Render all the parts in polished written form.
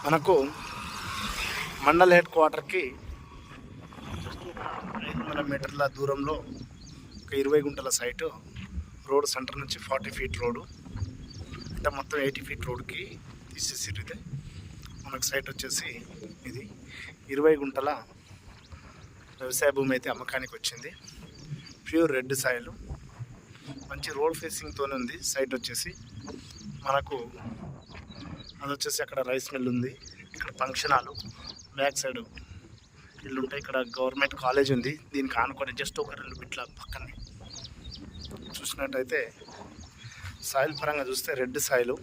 మనకు మండల్ హెడ్ క్వార్టర్కి 500 మీటర్ల దూరంలో ఒక 20 గుంటల సైటు. రోడ్ సెంటర్ నుంచి 40 ఫీట్ రోడ్డు, అంటే మొత్తం 80 ఫీట్ రోడ్కి తీసేసారు. ఇదే మనకు సైట్ వచ్చేసి ఇది 20 గుంటల వ్యవసాయ భూమి అయితే అమ్మకానికి వచ్చింది. ప్యూర్ రెడ్ సాయిల్, మంచి రోడ్ ఫేసింగ్తోనే ఉంది. సైట్ వచ్చేసి మనకు అది వచ్చేసి అక్కడ రైస్ మిల్ ఉంది, ఇక్కడ ఫంక్షన్ హాలు, బ్యాక్ సైడ్ ఇల్లు ఉంటాయి. ఇక్కడ గవర్నమెంట్ కాలేజ్ ఉంది, దీనికి ఆనుకొని జస్ట్ ఒక 2 బిట్ల పక్కనే. చూసినట్టయితే సాయిల్ పరంగా చూస్తే రెడ్ సాయిలు.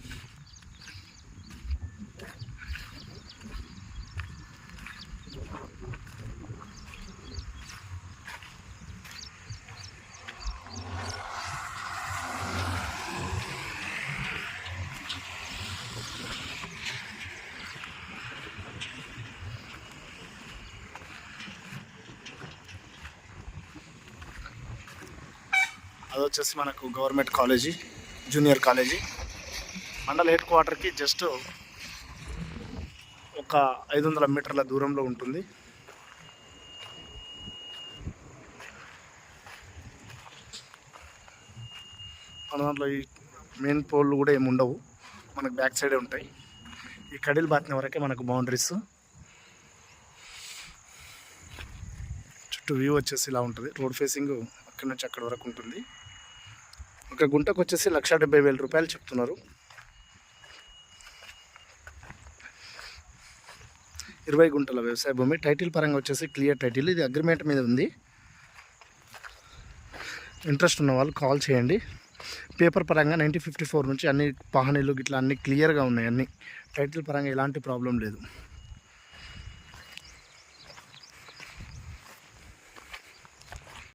అది వచ్చేసి మనకు government college, junior college. Mandal head క్వార్టర్కి జస్ట్ ఒక 500 మీటర్ల దూరంలో ఉంటుంది. మన దాంట్లో ఈ మెయిన్ పోల్లు కూడా ఏమి ఉండవు, మనకు బ్యాక్ సైడే ఉంటాయి. ఈ కడిలు బాతిన వరకే మనకు బౌండరీస్. చుట్టూ వ్యూ వచ్చేసి ఇలా ఉంటుంది. రోడ్ ఫేసింగ్ అక్కడి నుంచి అక్కడి వరకు ఉంటుంది. ఒక గుంటకు వచ్చేసి 1,70,000 రూపాయలు చెప్తున్నారు. 20 గుంటల వ్యవసాయ భూమి. టైటిల్ పరంగా వచ్చేసి క్లియర్ టైటిల్, ఇది అగ్రిమెంట్ మీద ఉంది. ఇంట్రెస్ట్ ఉన్న వాళ్ళు కాల్ చేయండి. పేపర్ పరంగా 1954 నుంచి అన్ని పహనీలు గిట్లా అన్ని క్లియర్గా ఉన్నాయి. అన్ని టైటిల్ పరంగా ఎలాంటి ప్రాబ్లం లేదు.